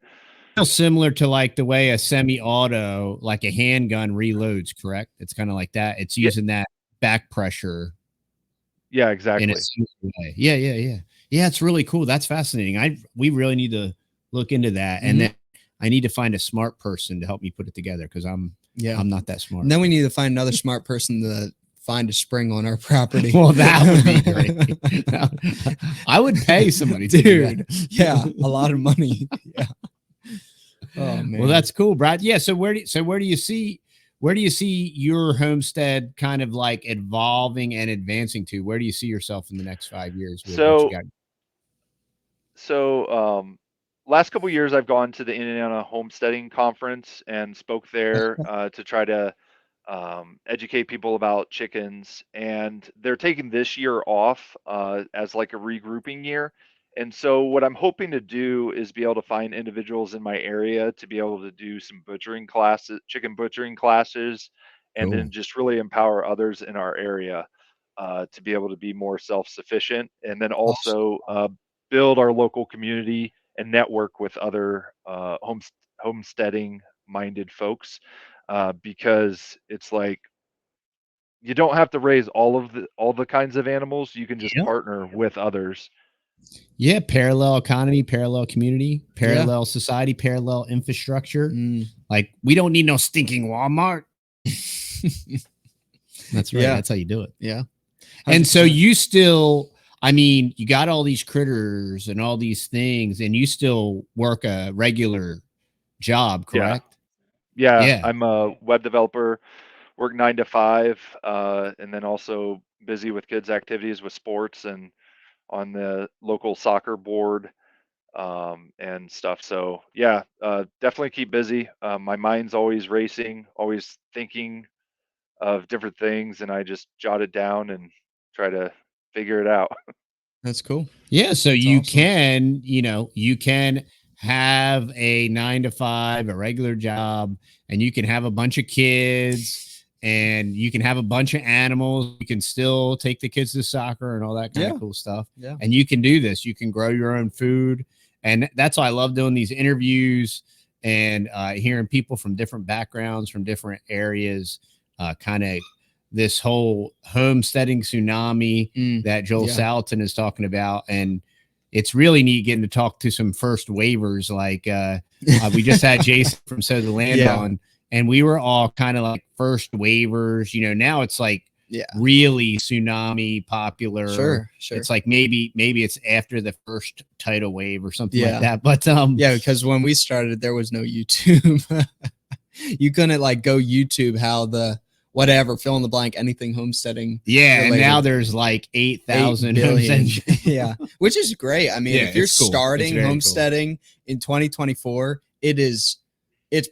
Feel similar to like the way a semi-auto, like a handgun reloads, correct? It's kind of like that. It's Yeah, using that back pressure yeah, in a exactly. similar way. Yeah, yeah, yeah. Yeah, it's really cool. That's fascinating. We really need to look into that. And Mhm. then I need to find a smart person to help me put it together because Yeah. I'm not that smart. And then we need to find another smart person to find a spring on our property. Well, that would be great. I would pay somebody to do that. Dude. Yeah, a lot of money. Yeah. Oh man. Well, that's cool, Brad. Yeah. So where do you see your homestead kind of like evolving and advancing to? Where do you see yourself in the next 5 years with what you So got? so last couple years I've gone to the Indiana Homesteading conference and spoke there to try to educate people about chickens, and they're taking this year off as like a regrouping year. And so what I'm hoping to do is be able to find individuals in my area to be able to do some butchering classes, chicken butchering classes, and then Cool. just really empower others in our area to be able to be more self-sufficient, and then Awesome. also build our local community and network with other homesteading minded folks, because it's like you don't have to raise all the kinds of animals. You can just Yeah. partner with others. Yeah. Parallel economy, parallel community, Yeah. parallel society, parallel infrastructure. Mm. Like we don't need no stinking Walmart. That's right. Yeah. That's how you do it. Yeah. And so 100%. you still, I mean, you got all these critters and all these things, and you still work a regular job, Yeah, correct? yeah. Yeah. I'm a web developer, work 9 to 5, and then also busy with kids' activities with sports and on the local soccer board and stuff. So yeah, definitely keep busy. My mind's always racing, always thinking of different things, and I just jot it down and try to figure it out. That's cool. Yeah. So That's you awesome. can, you can have a 9 to 5, a regular job, and you can have a bunch of kids and you can have a bunch of animals. You can still take the kids to soccer and all that kind Yeah. of cool stuff. Yeah. And you can do this. You can grow your own food And that's why I love doing these interviews and hearing people from different backgrounds, from different areas, kind of this whole homesteading tsunami that Joel Salatin is talking about. And it's really neat getting to talk to some first waivers. Like we just had Jason from So the Land on, and we were all kind of like first waivers. You know, now it's like really tsunami popular. Sure. It's like maybe it's after the first tidal wave or something like that. But because when we started, there was no YouTube. You couldn't like go YouTube how the whatever, fill in the blank, anything homesteading. Yeah, related. And now there's like 8,000 yeah, which is great. I mean, if you're starting homesteading in 2024, it's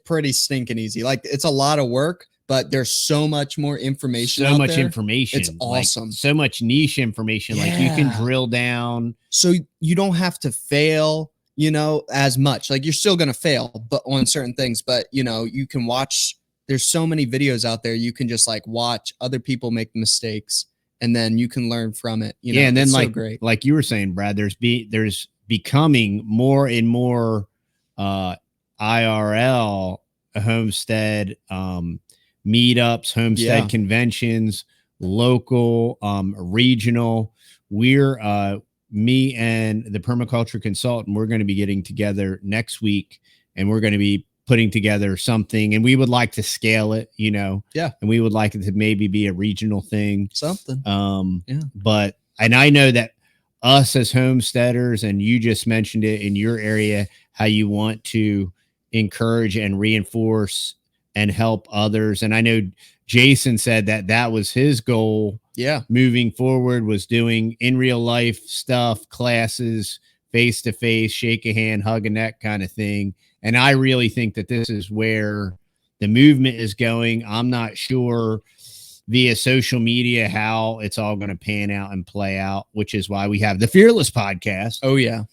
pretty stinking easy. Like, it's a lot of work, but there's so much more information. So much information. It's awesome. Like, so much niche information. Like, you can drill down. So you don't have to fail, you know, as much. Like, you're still going to fail, but on certain things, but you know, you can watch. There's so many videos out there. You can just like watch other people make mistakes, and then you can learn from it. You know, and then it's like, so great. Like you were saying, Brad, there's becoming more and more IRL homestead meetups, homestead conventions, local, regional. We're me and the permaculture consultant, we're going to be getting together next week, and we're going to be putting together something, and we would like to scale it, you know, and we would like it to maybe be a regional thing, something. But, and I know that us as homesteaders, and you just mentioned it in your area, how you want to encourage and reinforce and help others. And I know Jason said that was his goal. Moving forward, was doing in real life stuff, classes, face to face, shake a hand, hug a neck kind of thing. And I really think that this is where the movement is going. I'm not sure via social media how it's all going to pan out and play out, which is why we have the Fearless podcast. Oh, yeah.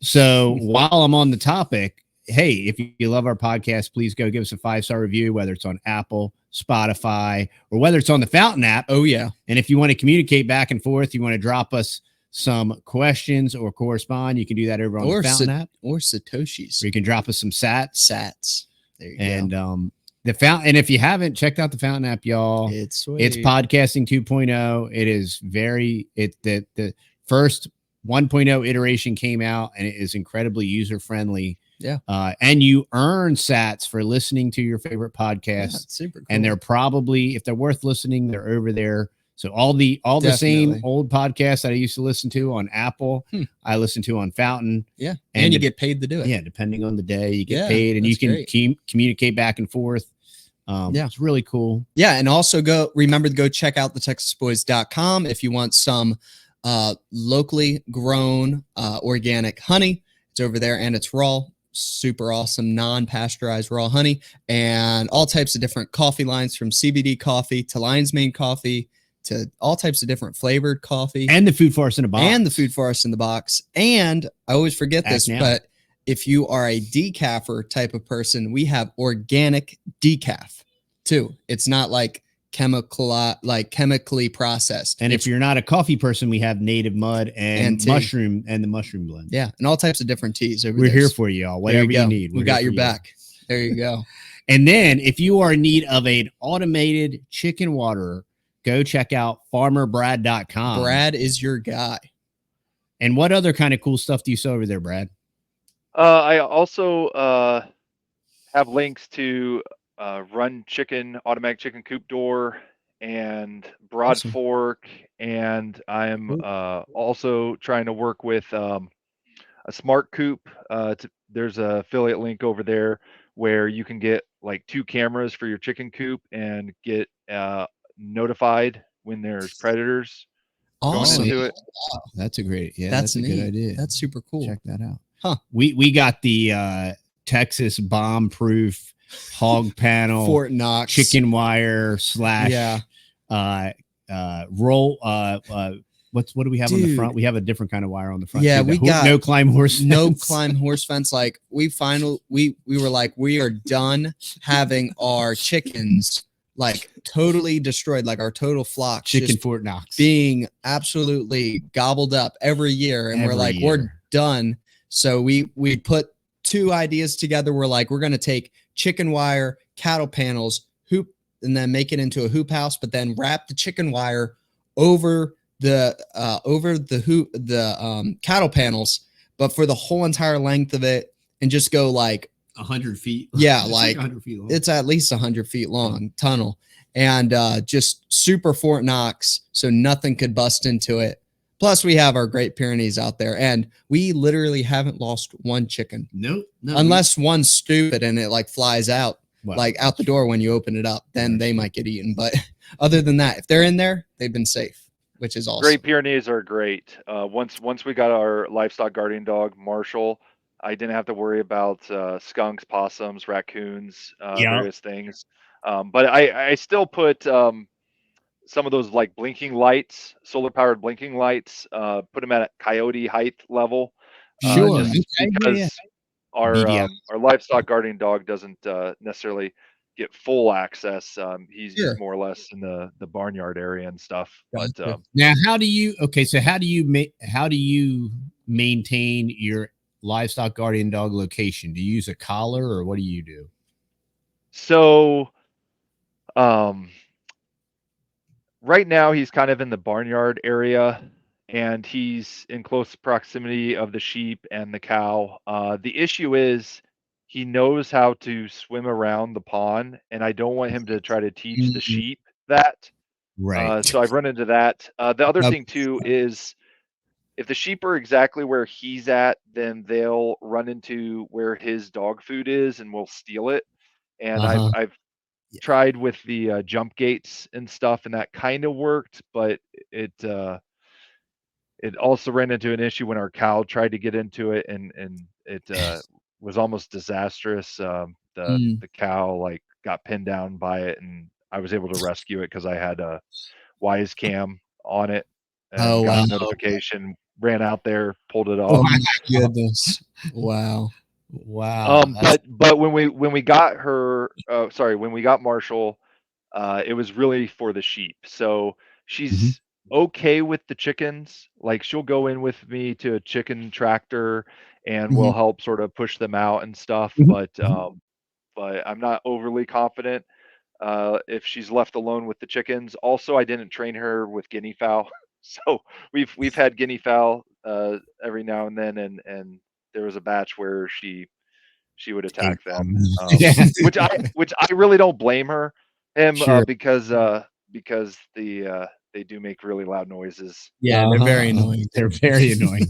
So while I'm on the topic, hey, if you love our podcast, please go give us a 5-star review, whether it's on Apple, Spotify, or whether it's on the Fountain app. Oh, yeah. And if you want to communicate back and forth, you want to drop us some questions or correspond, you can do that over on the Fountain app, or Satoshis. Or you can drop us some sats. There you go. The Fountain, and if you haven't checked out the Fountain app, y'all, it's podcasting 2.0. It is the first 1.0 iteration came out, and it is incredibly user friendly. And you earn sats for listening to your favorite podcast. Super cool. And they're probably, if they're worth listening, they're over there. So all the same old podcasts that I used to listen to on Apple, I listen to on Fountain. And you get paid to do it. Depending on the day, you get paid, and you can communicate back and forth. It's really cool. And also remember to go check out TheTexasBoys.com if you want some locally grown organic honey. It's over there, and it's raw. Super awesome non-pasteurized raw honey, and all types of different coffee lines, from CBD coffee to lion's mane coffee to all types of different flavored coffee, and the food forest in the box. And I always forget this, but if you are a decaffer type of person, we have organic decaf too. It's not like chemically processed. And if you're not a coffee person, we have native mud and mushroom and the mushroom blend. And all types of different teas. We're here for you all. Whatever you need. We got your back. There you go. And then if you are in need of an automated chicken waterer, go check out farmerbrad.com. Brad is your guy. And what other kind of cool stuff do you sell over there, Brad? I also have links to run chicken, automatic chicken coop door, and broad fork. And I am also trying to work with a smart coop. There's a affiliate link over there where you can get like 2 cameras for your chicken coop and get notified when there's predators going into it. That's a that's a good idea. That's super cool. Check that out. We got the Texas bomb proof hog panel, Fort Knox chicken wire / roll. What do we have on the front? We have a different kind of wire on the front. We got no climb horse fence. Like we were like, we are done having our chickens like totally destroyed, like our total flock chicken Fort Knox being absolutely gobbled up every year. And we're like, we're done So we put two ideas together. We're like, we're going to take chicken wire, cattle panels, hoop, and then make it into a hoop house, but then wrap the chicken wire over the cattle panels, but for the whole entire length of it, and just go like 100 feet. Yeah, It's like 100 feet long. it's at least 100 feet long tunnel, and just super Fort Knox, so nothing could bust into it. Plus, we have our Great Pyrenees out there, and we literally haven't lost one chicken. Nope. No, Unless one's stupid and it like flies out, well, like out the door when you open it up, then they might get eaten. But other than that, if they're in there, they've been safe, which is awesome. Great Pyrenees are great. Once we got our livestock guardian dog, Marshall, I didn't have to worry about skunks, possums, raccoons, various things. But I still put some of those like blinking lights, solar powered blinking lights, put them at a coyote height level. Sure. Just because BDI. our livestock guardian dog doesn't necessarily get full access. He's Sure. more or less in the barnyard area and stuff. But Now, how do you maintain your livestock guardian dog location? Do you use a collar, or what do you do? So, right now he's kind of in the barnyard area, and he's in close proximity of the sheep and the cow. The issue is he knows how to swim around the pond, and I don't want him to try to teach the sheep that. Right. So I've run into that. The other thing too is if the sheep are exactly where he's at, then they'll run into where his dog food is and will steal it. And I've tried with the jump gates and stuff, and that kind of worked, but it also ran into an issue when our cow tried to get into it, and it was almost disastrous. The cow like got pinned down by it, and I was able to rescue it because I had a Wise Cam on it and got a notification, ran out there, pulled it off. Oh my goodness. Wow. But when we got her, when we got Marshall, it was really for the sheep. So she's okay with the chickens. Like she'll go in with me to a chicken tractor and we'll help sort of push them out and stuff. But I'm not overly confident if she's left alone with the chickens. Also, I didn't train her with guinea fowl. So we've had guinea fowl every now and then, and there was a batch where she would attack them, which I really don't blame him because they do make really loud noises. Yeah, they're very annoying. They're very annoying.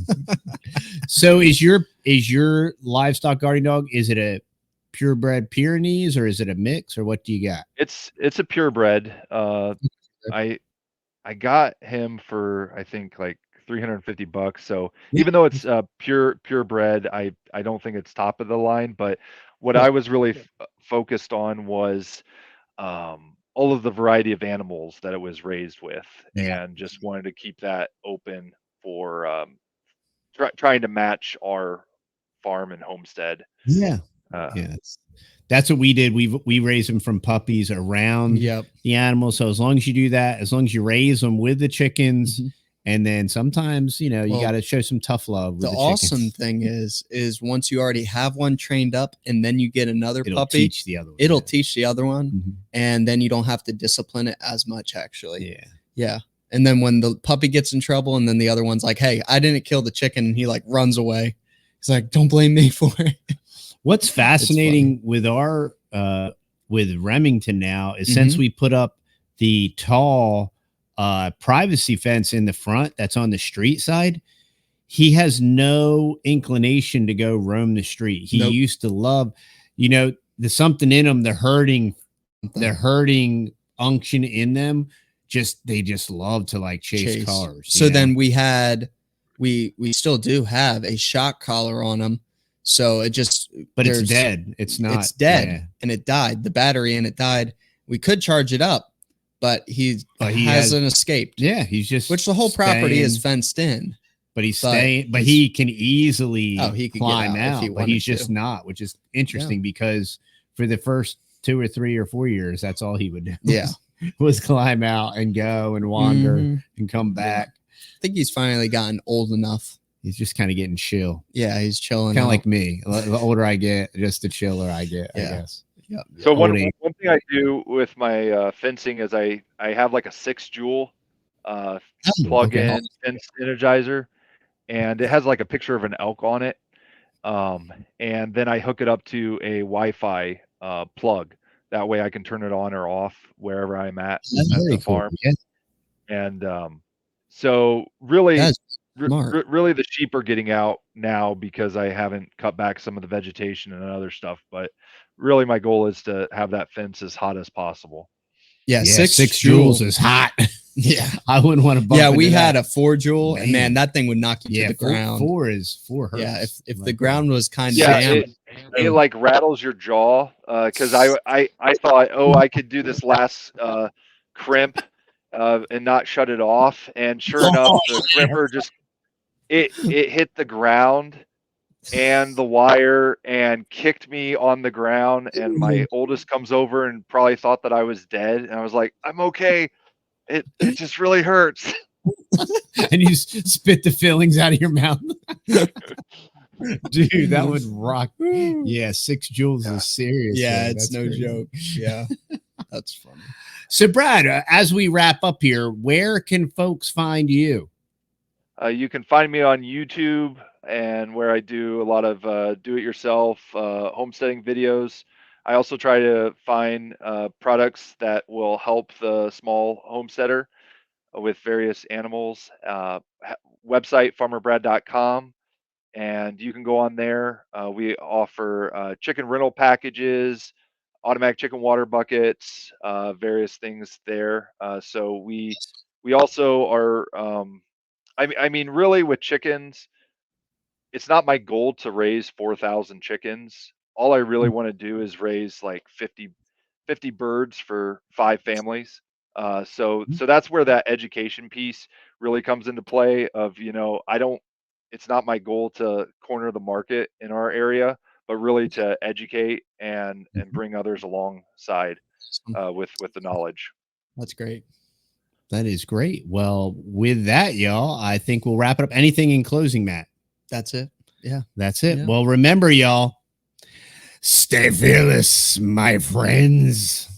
So is your livestock guardian dog, is it a purebred Pyrenees or is it a mix, or what do you got? It's a purebred. I got him for I think like $350. So even though it's purebred, I don't think it's top of the line. But what I was really focused on was all of the variety of animals that it was raised with, and just wanted to keep that open for trying to match our farm and homestead. That's what we did. We raised them from puppies around the animals. So as long as you do that, as long as you raise them with the chickens, and then sometimes, you got to show some tough love. With the awesome thing is once you already have one trained up and then you get another puppy, teach the other one. It'll teach the other one, and then you don't have to discipline it as much, actually. Yeah. And then when the puppy gets in trouble and then the other one's like, hey, I didn't kill the chicken, and he like runs away. He's like, don't blame me for it. What's fascinating with our with Remington now is since we put up the tall privacy fence in the front that's on the street side, he has no inclination to go roam the street. He used to love, there's something in him, the herding unction in them. They just love to like chase cars. So then we still do have a shock collar on him. So it's dead. It's dead, and it died. The battery in it died. We could charge it up, but he hasn't escaped. Yeah, he's just which the whole property is fenced in. But he's staying. But he can easily climb out. But he's just not, which is interesting because for the first 2 or 3 or 4 years, that's all he would do. Yeah, was climb out and go and wander and come back. I think he's finally gotten old enough He's just kind of getting chill. Yeah, he's chilling. Kind of like me. The older I get, just the chiller I get, I guess. Yeah. So one thing I do with my fencing is I have like a 6-joule plug-in fence energizer, and it has like a picture of an elk on it. And then I hook it up to a Wi-Fi plug. That way I can turn it on or off wherever I'm at the farm. Yeah. And so really, smart. really the sheep are getting out now because I haven't cut back some of the vegetation and other stuff. But really my goal is to have that fence as hot as possible. Yeah, 6 joules is hot. Yeah, I wouldn't want to bump into we that. had a 4 joule, and man, that thing would knock you to the ground. 4 hurts. Yeah, if the ground was kind of it like rattles your jaw. Because I thought, I could do this last crimp and not shut it off, and sure enough, the crimper just it hit the ground and the wire and kicked me on the ground, and my oldest comes over and probably thought that I was dead, and I was like, I'm okay. It just really hurts. And you spit the fillings out of your mouth. Dude, that would rock. Yeah, 6 joules is serious. Yeah, man. it's no joke. Yeah, that's funny. So, Brad, as we wrap up here, where can folks find you? You can find me on YouTube, and where I do a lot of do-it-yourself homesteading videos. I also try to find products that will help the small homesteader with various animals. Website farmerbrad.com, and you can go on there. We offer chicken rental packages, automatic chicken water buckets, various things there. So we also are. I mean, really, with chickens, it's not my goal to raise 4,000 chickens. All I really want to do is raise like 50 birds for 5 families. So that's where that education piece really comes into play of, it's not my goal to corner the market in our area, but really to educate and bring others alongside with the knowledge. That's great. That is great. Well, with that, y'all, I think we'll wrap it up. Anything in closing, Matt? That's it. Yeah. That's it. Yeah. Well, remember, y'all, stay fearless, my friends.